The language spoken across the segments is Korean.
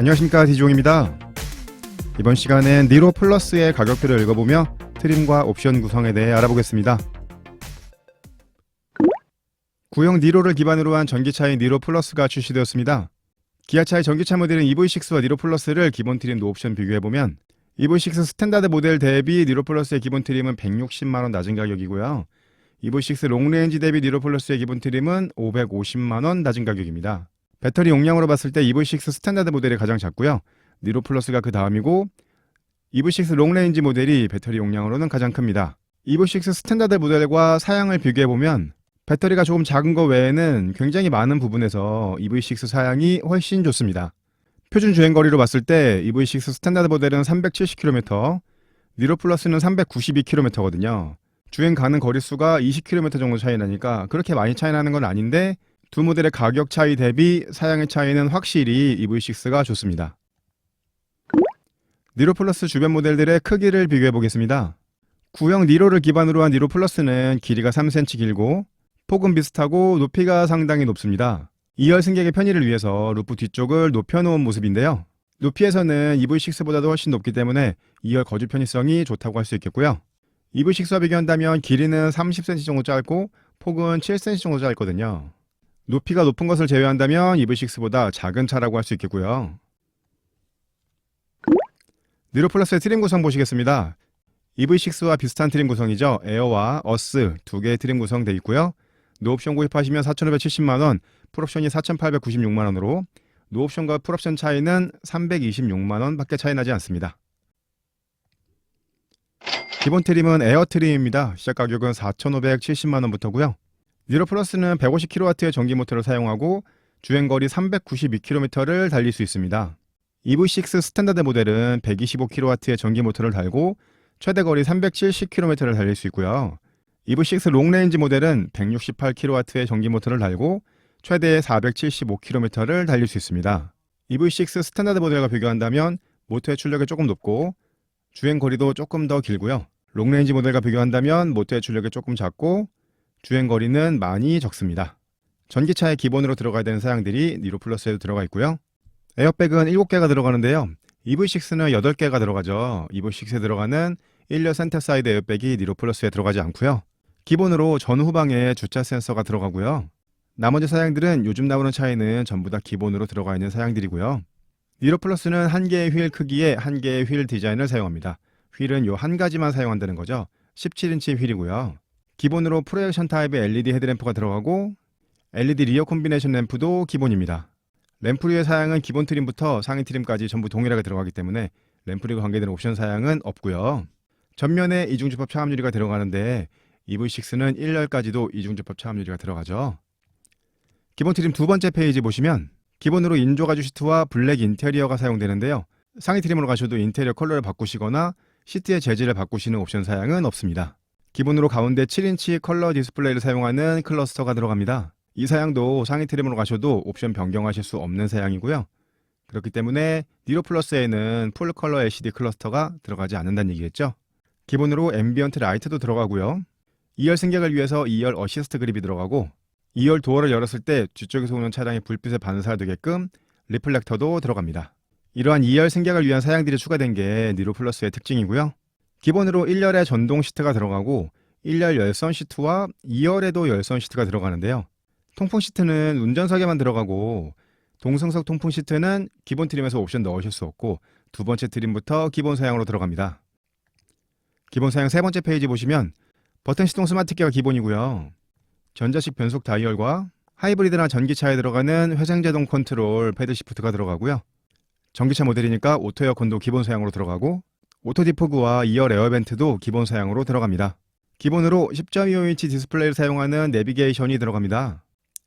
안녕하십니까, 디종입니다. 이번 시간엔 니로 플러스의 가격들을 읽어보며 트림과 옵션 구성에 대해 알아보겠습니다. 구형 니로를 기반으로 한 전기차인 니로 플러스가 출시되었습니다. 기아차의 전기차 모델인 EV6와 니로 플러스를 기본 트림 노옵션 비교해보면 EV6 스탠다드 모델 대비 니로 플러스의 기본 트림은 160만원 낮은 가격이고요. EV6 롱레인지 대비 니로 플러스의 기본 트림은 550만원 낮은 가격입니다. 배터리 용량으로 봤을 때 EV6 스탠다드 모델이 가장 작고요. 니로 플러스가 그 다음이고 EV6 롱레인지 모델이 배터리 용량으로는 가장 큽니다. EV6 스탠다드 모델과 사양을 비교해보면 배터리가 조금 작은 것 외에는 굉장히 많은 부분에서 EV6 사양이 훨씬 좋습니다. 표준 주행거리로 봤을 때 EV6 스탠다드 모델은 370km, 니로 플러스는 392km거든요. 주행 가는 거리수가 20km 정도 차이 나니까 그렇게 많이 차이 나는 건 아닌데 두 모델의 가격 차이 대비 사양의 차이는 확실히 EV6가 좋습니다. 니로 플러스 주변 모델들의 크기를 비교해 보겠습니다. 구형 니로를 기반으로 한 니로 플러스는 길이가 3cm 길고 폭은 비슷하고 높이가 상당히 높습니다. 2열 승객의 편의를 위해서 루프 뒤쪽을 높여놓은 모습인데요. 높이에서는 EV6보다도 훨씬 높기 때문에 2열 거주 편의성이 좋다고 할 수 있겠고요. EV6와 비교한다면 길이는 30cm 정도 짧고 폭은 7cm 정도 짧거든요. 높이가 높은 것을 제외한다면 EV6보다 작은 차라고 할 수 있겠고요. 니로 플러스의 트림 구성 보시겠습니다. EV6와 비슷한 트림 구성이죠. 에어와 어스 두 개의 트림 구성되어 있고요. 노옵션 구입하시면 4,570만원, 풀옵션이 4,896만원으로 노옵션과 풀옵션 차이는 326만원 밖에 차이 나지 않습니다. 기본 트림은 에어 트림입니다. 시작 가격은 4,570만원부터고요. 니로 플러스는 150kW의 전기 모터를 사용하고 주행거리 392km를 달릴 수 있습니다. EV6 스탠다드 모델은 125kW의 전기 모터를 달고 최대 거리 370km를 달릴 수 있고요. EV6 롱레인지 모델은 168kW의 전기 모터를 달고 최대 475km를 달릴 수 있습니다. EV6 스탠다드 모델과 비교한다면 모터의 출력이 조금 높고 주행거리도 조금 더 길고요. 롱레인지 모델과 비교한다면 모터의 출력이 조금 작고 주행거리는 많이 적습니다. 전기차에 기본으로 들어가야 되는 사양들이 니로 플러스에도 들어가 있고요. 에어백은 7개가 들어가는데요. EV6는 8개가 들어가죠. EV6에 들어가는 1열 센터 사이드 에어백이 니로 플러스에 들어가지 않고요. 기본으로 전후방에 주차 센서가 들어가고요. 나머지 사양들은 요즘 나오는 차에는 전부 다 기본으로 들어가 있는 사양들이고요. 니로 플러스는 한 개의 휠 크기에 한 개의 휠 디자인을 사용합니다. 휠은 요 한 가지만 사용한다는 거죠. 17인치 휠이고요. 기본으로 프로젝션 타입의 LED 헤드램프가 들어가고 LED 리어 콤비네이션 램프도 기본입니다. 램프류의 사양은 기본 트림부터 상위 트림까지 전부 동일하게 들어가기 때문에 램프류와 관계되는 옵션 사양은 없고요. 전면에 이중주법 차감 유리가 들어가는데 EV6는 1열까지도 이중주법 차감 유리가 들어가죠. 기본 트림 두 번째 페이지 보시면 기본으로 인조 가죽 시트와 블랙 인테리어가 사용되는데요. 상위 트림으로 가셔도 인테리어 컬러를 바꾸시거나 시트의 재질을 바꾸시는 옵션 사양은 없습니다. 기본으로 가운데 7인치 컬러 디스플레이를 사용하는 클러스터가 들어갑니다. 이 사양도 상위 트림으로 가셔도 옵션 변경하실 수 없는 사양이고요. 그렇기 때문에 니로 플러스에는 풀 컬러 LCD 클러스터가 들어가지 않는다는 얘기겠죠. 기본으로 앰비언트 라이트도 들어가고요. 2열 승객을 위해서 2열 어시스트 그립이 들어가고 2열 도어를 열었을 때 뒤쪽에서 오는 차량의 불빛에 반사되게끔 리플렉터도 들어갑니다. 이러한 2열 승객을 위한 사양들이 추가된 게 니로 플러스의 특징이고요. 기본으로 1열에 전동 시트가 들어가고 1열 열선 시트와 2열에도 열선 시트가 들어가는데요. 통풍 시트는 운전석에만 들어가고 동승석 통풍 시트는 기본 트림에서 옵션 넣으실 수 없고 두 번째 트림부터 기본 사양으로 들어갑니다. 기본 사양 세 번째 페이지 보시면 버튼 시동 스마트키가 기본이고요. 전자식 변속 다이얼과 하이브리드나 전기차에 들어가는 회생제동 컨트롤 패드 시프트가 들어가고요. 전기차 모델이니까 오토 에어컨도 기본 사양으로 들어가고 오토 디포그와 2열 에어벤트도 기본 사양으로 들어갑니다. 기본으로 10.25인치 디스플레이를 사용하는 내비게이션이 들어갑니다.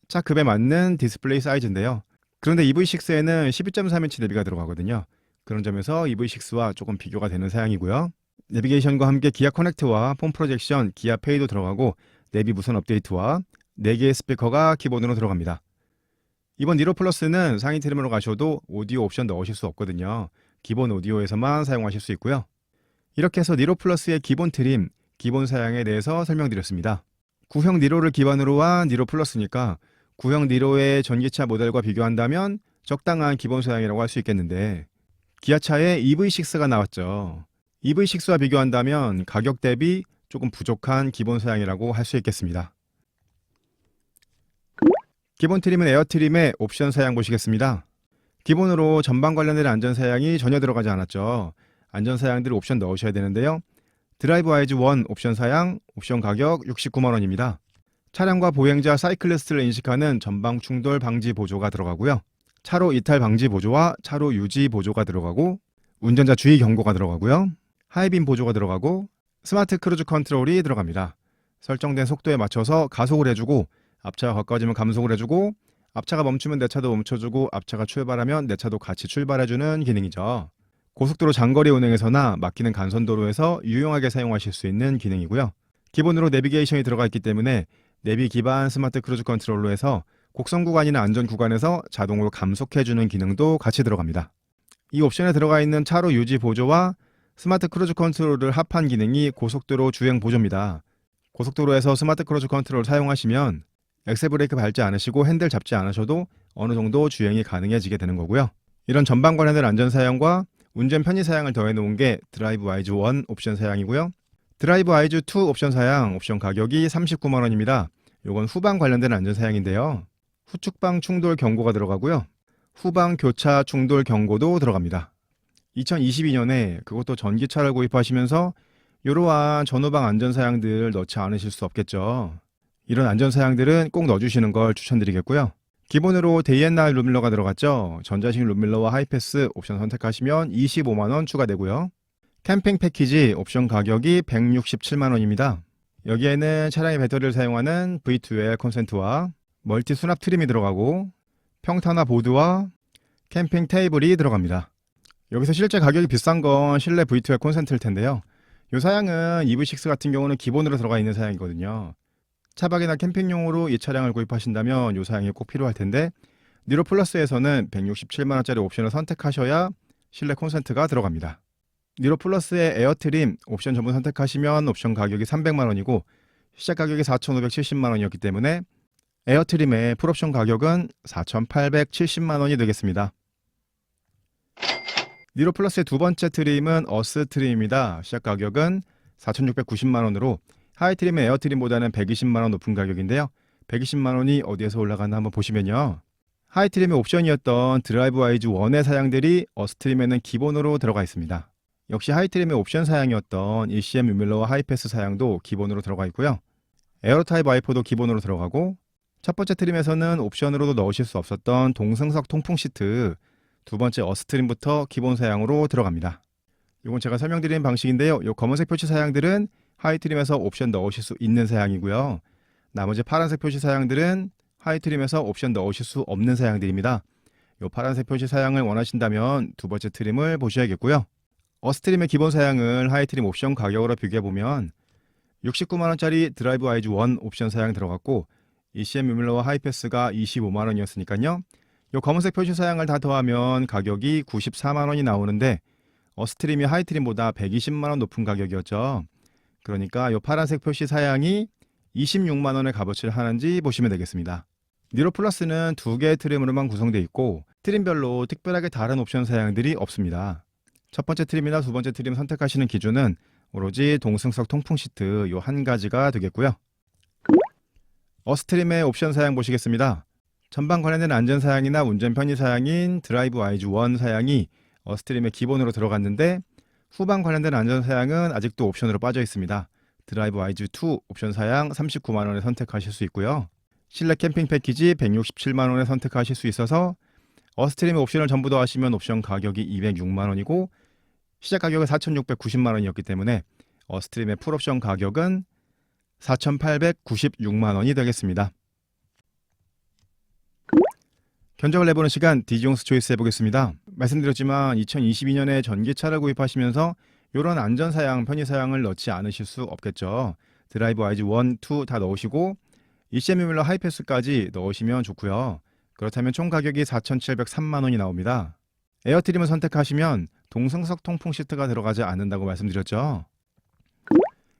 차 급에 맞는 디스플레이 사이즈인데요. 그런데 EV6에는 12.3인치 내비가 들어가거든요. 그런 점에서 EV6와 조금 비교가 되는 사양이고요. 내비게이션과 함께 기아 커넥트와 폰 프로젝션, 기아 페이도 들어가고 내비 무선 업데이트와 4개의 스피커가 기본으로 들어갑니다. 이번 니로 플러스는 상위 트림으로 가셔도 오디오 옵션 넣으실 수 없거든요. 기본 오디오에서만 사용하실 수 있고요. 이렇게 해서 니로 플러스의 기본 트림, 기본 사양에 대해서 설명드렸습니다. 구형 니로를 기반으로 한 니로 플러스니까 구형 니로의 전기차 모델과 비교한다면 적당한 기본 사양이라고 할 수 있겠는데 기아차에 EV6가 나왔죠. EV6와 비교한다면 가격 대비 조금 부족한 기본 사양이라고 할 수 있겠습니다. 기본 트림은 에어 트림의 옵션 사양 보시겠습니다. 기본으로 전방 관련된 안전 사양이 전혀 들어가지 않았죠. 안전 사양들을 옵션 넣으셔야 되는데요. 드라이브 와이즈 1 옵션 사양, 옵션 가격 69만 원입니다. 차량과 보행자 사이클리스트를 인식하는 전방 충돌 방지 보조가 들어가고요. 차로 이탈 방지 보조와 차로 유지 보조가 들어가고 운전자 주의 경고가 들어가고요. 하이빔 보조가 들어가고 스마트 크루즈 컨트롤이 들어갑니다. 설정된 속도에 맞춰서 가속을 해주고 앞차가 가까워지면 감속을 해주고 앞차가 멈추면 내 차도 멈춰주고 앞차가 출발하면 내 차도 같이 출발해주는 기능이죠. 고속도로 장거리 운행에서나 막히는 간선도로에서 유용하게 사용하실 수 있는 기능이고요. 기본으로 내비게이션이 들어가 있기 때문에 내비 기반 스마트 크루즈 컨트롤로 해서 곡선 구간이나 안전 구간에서 자동으로 감속해주는 기능도 같이 들어갑니다. 이 옵션에 들어가 있는 차로 유지 보조와 스마트 크루즈 컨트롤을 합한 기능이 고속도로 주행 보조입니다. 고속도로에서 스마트 크루즈 컨트롤을 사용하시면 엑셀 브레이크 밟지 않으시고 핸들 잡지 않으셔도 어느 정도 주행이 가능해지게 되는 거고요. 이런 전방 관련된 안전 사양과 운전 편의 사양을 더해 놓은 게 드라이브 와이즈 1 옵션 사양이고요. 드라이브 와이즈 2 옵션 사양, 옵션 가격이 39만 원입니다. 이건 후방 관련된 안전 사양인데요. 후측방 충돌 경고가 들어가고요. 후방 교차 충돌 경고도 들어갑니다. 2022년에 그것도 전기차를 구입하시면서 이러한 전후방 안전 사양들 넣지 않으실 수 없겠죠. 이런 안전 사양들은 꼭 넣어주시는 걸 추천드리겠고요. 기본으로 데이앤나잇 룸밀러가 들어갔죠. 전자식 룸밀러와 하이패스 옵션 선택하시면 25만 원 추가되고요. 캠핑 패키지 옵션 가격이 167만 원입니다. 여기에는 차량의 배터리를 사용하는 V2L 콘센트와 멀티 수납 트림이 들어가고 평탄화 보드와 캠핑 테이블이 들어갑니다. 여기서 실제 가격이 비싼 건 실내 V2L 콘센트일 텐데요. 이 사양은 EV6 같은 경우는 기본으로 들어가 있는 사양이거든요. 차박이나 캠핑용으로 이 차량을 구입하신다면 이 사양이 꼭 필요할 텐데 니로 플러스에서는 167만 원짜리 옵션을 선택하셔야 실내 콘센트가 들어갑니다. 니로 플러스의 에어 트림 옵션 전부 선택하시면 옵션 가격이 300만 원이고 시작 가격이 4,570만 원이었기 때문에 에어 트림의 풀옵션 가격은 4,870만 원이 되겠습니다. 니로 플러스의 두 번째 트림은 어스 트림입니다. 시작 가격은 4,690만 원으로 하이 트림의 에어 트림보다는 120만 원 높은 가격인데요. 120만 원이 어디에서 올라가나 한번 보시면요. 하이 트림의 옵션이었던 드라이브 와이즈 1의 사양들이 어스 트림에는 기본으로 들어가 있습니다. 역시 하이 트림의 옵션 사양이었던 ECM 유밀러와 하이패스 사양도 기본으로 들어가 있고요. 에어로 타입 와이퍼도 기본으로 들어가고 첫 번째 트림에서는 옵션으로도 넣으실 수 없었던 동승석 통풍 시트 두 번째 어스 트림부터 기본 사양으로 들어갑니다. 이건 제가 설명드리는 방식인데요. 이 검은색 표시 사양들은 하이 트림에서 옵션 넣으실 수 있는 사양이고요. 나머지 파란색 표시 사양들은 하이 트림에서 옵션 넣으실 수 없는 사양들입니다. 이 파란색 표시 사양을 원하신다면 두 번째 트림을 보셔야겠고요. 어스 트림의 기본 사양을 하이 트림 옵션 가격으로 비교해보면 69만 원짜리 드라이브 와이즈 1 옵션 사양 들어갔고 ECM 유밀러와 하이패스가 25만 원이었으니까요. 이 검은색 표시 사양을 다 더하면 가격이 94만 원이 나오는데 어스 트림이 하이 트림보다 120만 원 높은 가격이었죠. 그러니까 이 파란색 표시 사양이 26만 원의 값어치를 하는지 보시면 되겠습니다. 니로 플러스는 두 개의 트림으로만 구성되어 있고 트림별로 특별하게 다른 옵션 사양들이 없습니다. 첫 번째 트림이나 두 번째 트림 선택하시는 기준은 오로지 동승석 통풍 시트 이 한 가지가 되겠고요. 어스 트림의 옵션 사양 보시겠습니다. 전방 관련된 안전 사양이나 운전 편의 사양인 드라이브 와이즈 1 사양이 어스 트림의 기본으로 들어갔는데 후방 관련된 안전 사양은 아직도 옵션으로 빠져 있습니다. 드라이브 와이즈 2 옵션 사양 39만 원에 선택하실 수 있고요. 실내 캠핑 패키지 167만 원에 선택하실 수 있어서 어스트림의 옵션을 전부 더 하시면 옵션 가격이 206만 원이고 시작 가격은 4,690만 원이었기 때문에 어스트림의 풀옵션 가격은 4,896만 원이 되겠습니다. 견적을 내보는 시간 디지용스 초이스 해보겠습니다. 말씀드렸지만 2022년에 전기차를 구입하시면서 이런 안전사양, 편의사양을 넣지 않으실 수 없겠죠. 드라이브 와이즈 1, 2 다 넣으시고 ECM 유밀러 하이패스까지 넣으시면 좋고요. 그렇다면 총 가격이 4,703만 원이 나옵니다. 에어트림을 선택하시면 동승석 통풍 시트가 들어가지 않는다고 말씀드렸죠.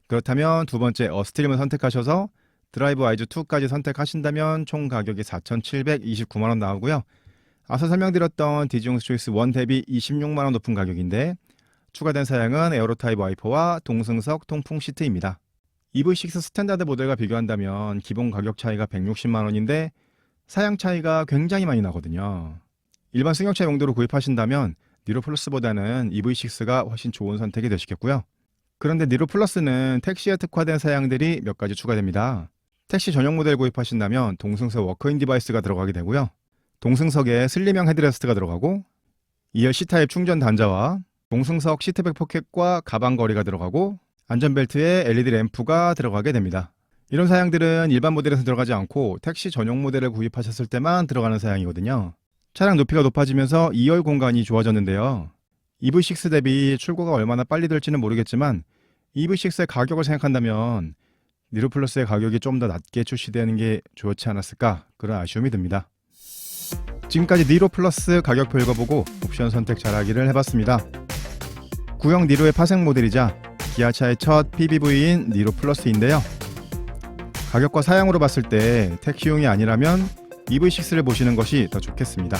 그렇다면 두 번째 어스트림을 선택하셔서 드라이브 와이즈 2까지 선택하신다면 총 가격이 4,729만 원 나오고요. 앞서 설명드렸던 디지용스 초이스 1 대비 26만 원 높은 가격인데 추가된 사양은 에어로 타입 와이퍼와 동승석 통풍 시트입니다. EV6 스탠다드 모델과 비교한다면 기본 가격 차이가 160만 원인데 사양 차이가 굉장히 많이 나거든요. 일반 승용차 용도로 구입하신다면 니로 플러스보다는 EV6가 훨씬 좋은 선택이 되시겠고요. 그런데 니로 플러스는 택시에 특화된 사양들이 몇 가지 추가됩니다. 택시 전용 모델 구입하신다면 동승석 워크인 디바이스가 들어가게 되고요. 동승석에 슬림형 헤드레스트가 들어가고 2열 C타입 충전 단자와 동승석 시트백 포켓과 가방 거리가 들어가고 안전벨트에 LED 램프가 들어가게 됩니다. 이런 사양들은 일반 모델에서 들어가지 않고 택시 전용 모델을 구입하셨을 때만 들어가는 사양이거든요. 차량 높이가 높아지면서 2열 공간이 좋아졌는데요. EV6 대비 출고가 얼마나 빨리 될지는 모르겠지만 EV6의 가격을 생각한다면 니로 플러스의 가격이 좀 더 낮게 출시되는 게 좋지 않았을까 그런 아쉬움이 듭니다. 지금까지 니로 플러스 가격표 읽어보고 옵션 선택 잘하기를 해봤습니다. 구형 니로의 파생 모델이자 기아차의 첫 PBV인 니로 플러스인데요. 가격과 사양으로 봤을 때 택시용이 아니라면 EV6를 보시는 것이 더 좋겠습니다.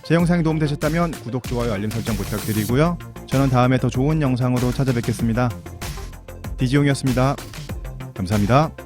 제 영상이 도움되셨다면 구독, 좋아요, 알림 설정 부탁드리고요. 저는 다음에 더 좋은 영상으로 찾아뵙겠습니다. 디지용이었습니다. 감사합니다.